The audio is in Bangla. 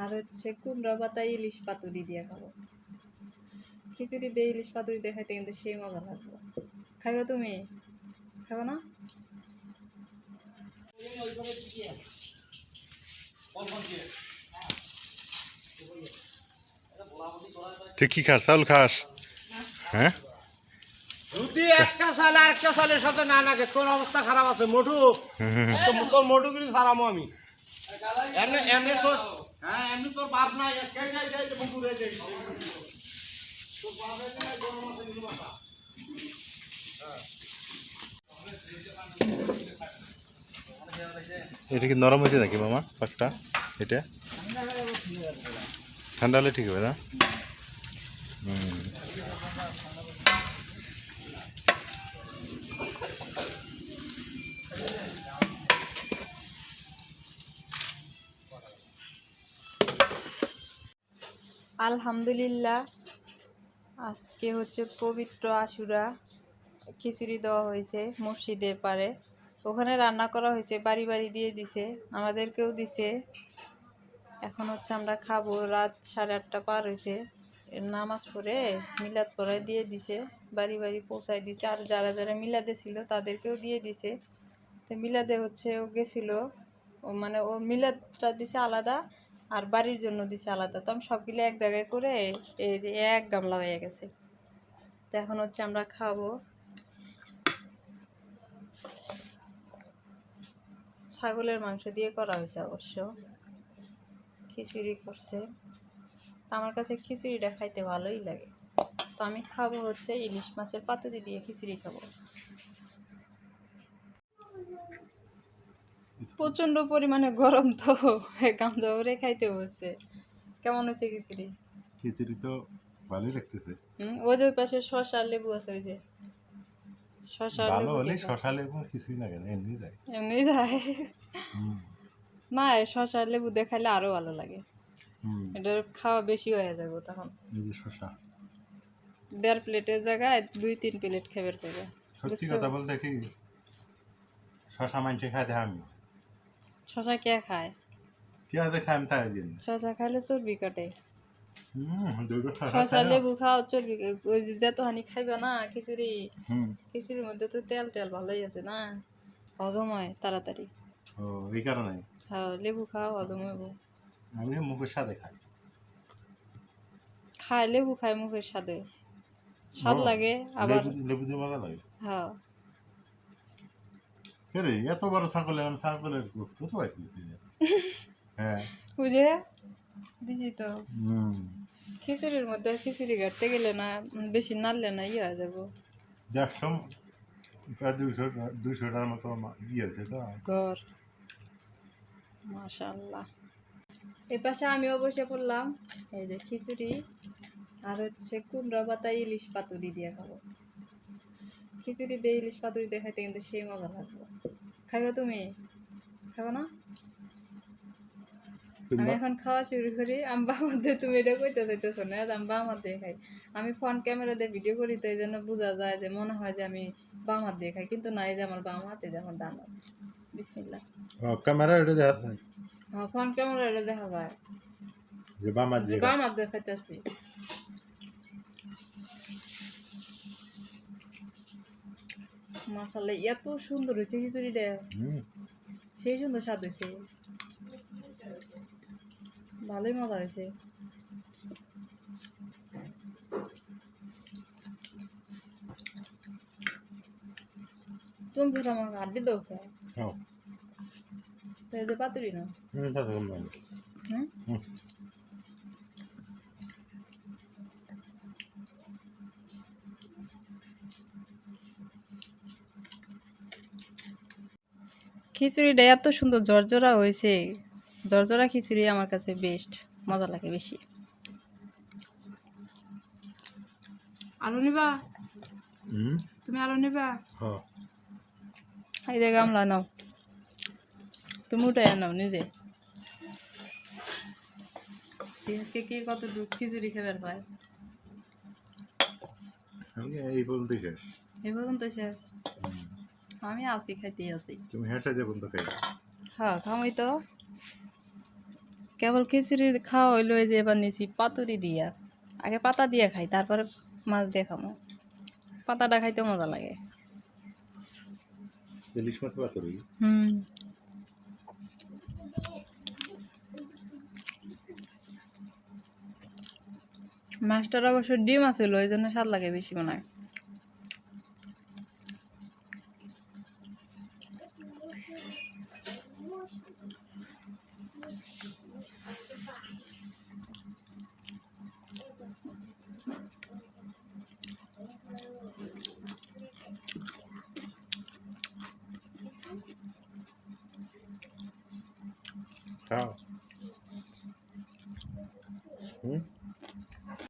আর হচ্ছে কুমড়া পাতা ইলিশ পাতুরি দিয়ে খাবো। খিচুড়ি দিয়ে ইলিশ পাতুরি দিয়ে খাইতে কিন্তু সেই মজা লাগবে। খাবে তুমি? খাবে না? তুই কি খাস? চাউল খাস? হ্যাঁ, যদি একটা সালে আরেকটা সালের সাথে না নাগে তোর অবস্থা খারাপ আছে মোটু। তোর মোটু গিরি ছাড়ামো আমি এমনি এমনি তোর। হ্যাঁ এমনি তোর বাপ নাই বন্ধু রে যাই তোর বাপ গরম আছে কিন্তু মাথা। এটা কি নরম হয়েছে নাকি মামা পাকটা? এটা ঠান্ডা হলে ঠিক হবে না? আলহামদুলিল্লাহ, আজকে হচ্ছে পবিত্র আশুরা। খিচুড়ি দেওয়া হয়েছে মসজিদের পারে, ওখানে রান্না করা হয়েছে, বাড়ি বাড়ি দিয়ে দিছে, আমাদেরকেও দিছে। এখন হচ্ছে আমরা খাবো। রাত 8:30 পার হয়েছে। নামাজ পড়ে মিলাদ পড়ায় দিয়ে দিছে, বাড়ি বাড়ি পৌঁছায় দিছে। আর যারা যারা মিলাদে ছিল তাদেরকেও দিয়ে দিছে। তো মিলাদে হচ্ছে ও গেছিলো, ও মানে ও মিলাদটা দিছে আলাদা আর বাড়ির জন্য দিছে আলাদা। তো আমি সবগুলো এক জায়গায় করে এই যে এক গামলা হয়ে গেছে। তো এখন হচ্ছে আমরা খাবো। ছাগলের মাংস দিয়ে করা হয়েছে অবশ্য, খিচুড়ি করছে। তো আমার কাছে খিচুড়িটা খাইতে ভালোই লাগে। তো আমি খাবো হচ্ছে ইলিশ মাছের পাতুরি দিয়ে খিচুড়ি খাবো। প্রচণ্ড পরিমাণে গরম, তো গামজা ভরে খাইতে বসছে। কেমন হয়েছে খিচুড়ি? খিচুড়ি তো ভালোই লাগতেছে। ওই যে পাশে শসা লেবু আছে, ওই যে শসা ভালো লেবু হলে শশা লেবু কিছুই লাগে না, এমনি যায়। এমনি যায় না, শসা লেবু দিয়ে খাইলে আরো ভালো লাগে। এটার খাওয়া বেশি হয়ে যাবে তখন। শশা 1.5 প্লেটের জায়গায় 2-3 প্লেট খাবার পাবে। সত্যি কথা বলতে কি, শশা মাংস খাইতে আমি শসা কে খায়? কি আছে খাই আমি তাই দিন। শসা খাইলে চর্বি কাটে। দুটো শশা শসা খাই না। লেবু খাওয়া চর্বি, ওই যে যতখানি খাইবে না খিচুড়ি, খিচুড়ির মধ্যে তো তেল তেল ভালোই আছে না, হজম হয় তাড়াতাড়ি। ও এই কারণে হ্যাঁ, লেবু খাও হজম হইব। আমি মুখের সাথে খাই। খায় লেবু খায় মুখের স্বাদে, স্বাদ লাগে আবার। লেবু দিয়ে মজা লাগে। হ্যাঁ, রে এত বড় ছাগলের গোস্ত তো পাইছি। হ্যাঁ বুঝে দিছি তো। খিচুড়ির মধ্যে খিচুড়ি কাটতে গেলে না বেশি নাড়লে না ইয়ে হয়ে যাবো। 150-200টার মতো ইয়ে হয়েছে তো। ঘর মাশাআল্লাহ। এই পাশে আমিও বসে পড়লাম। এই যে খিচুড়ি আর হচ্ছে কুমড়া পাতা ইলিশ পাতুরি দিয়ে খাবো। খিচুড়ি দিয়ে ইলিশ পাতুরি দিয়ে খাইতে কিন্তু সেই মজা লাগবে। খাবে তুমি? খাবে না? আমি এখন খাওয়া শুরু করি। আমি বামার দিয়ে, তুমি এটা কইতে চাইতেছো না, আমি বামার দিয়ে খাই। আমি ফোন ক্যামেরা দিয়ে ভিডিও করি, তো এই জন্য বোঝা যায় যে মনে হয় যে আমি বামার দিয়ে খাই, কিন্তু না, এই যে আমার বাম হাতে, যে আমার ডান হাত। বিসমিল্লাহ। ক্যামেরা এটা দেখা যায়, হ্যাঁ, ফোন ক্যামেরা এটা দেখা যায় যে বামার যে যে বামার দিয়ে খাইতেছি। মাশাআল্লাহ, এত সুন্দর হয়েছে খিচুড়িটা, সেই সুন্দর স্বাদ হয়েছে, ভালোই মজা হয়েছে। তুমি ফের আমাকে হাড্ডি দাও খাও, তো এই যে পাতুরি না। খিচুড়িটা এত সুন্দর ঝরঝরা হয়েছে, ঝরঝরা খিচুড়ি আমার কাছে বেস্ট, মজা লাগে বেশি। আলু নিবা? তুমি আলু নিবা? এই যে গামলা নাও, তুমি উঠে নাও নিজে। আজকে কি কত দুধ খিচুড়ি খাবার পায়। এই পর্যন্ত শেষ। এই পর্যন্ত শেষ। আমি আছি, খাইতেই আছি। তুমি হেঁটে যে পর্যন্ত খাই। হ্যাঁ, খামই তো। কেবল খিচুড়ি খাওয়া হইলো, এই যে এবার নিছি পাতুরি দিয়া। আগে পাতা দিয়ে খাই, তারপরে মাছ দিয়ে খাবো। পাতাটা খাইতে মজা লাগে। ইলিশ মাছ পাতুরি। হুম। মাছটার অবশ্য ডিম আছিল, ওই জন্য স্বাদ লাগে বেশি মনে হয়। খাও।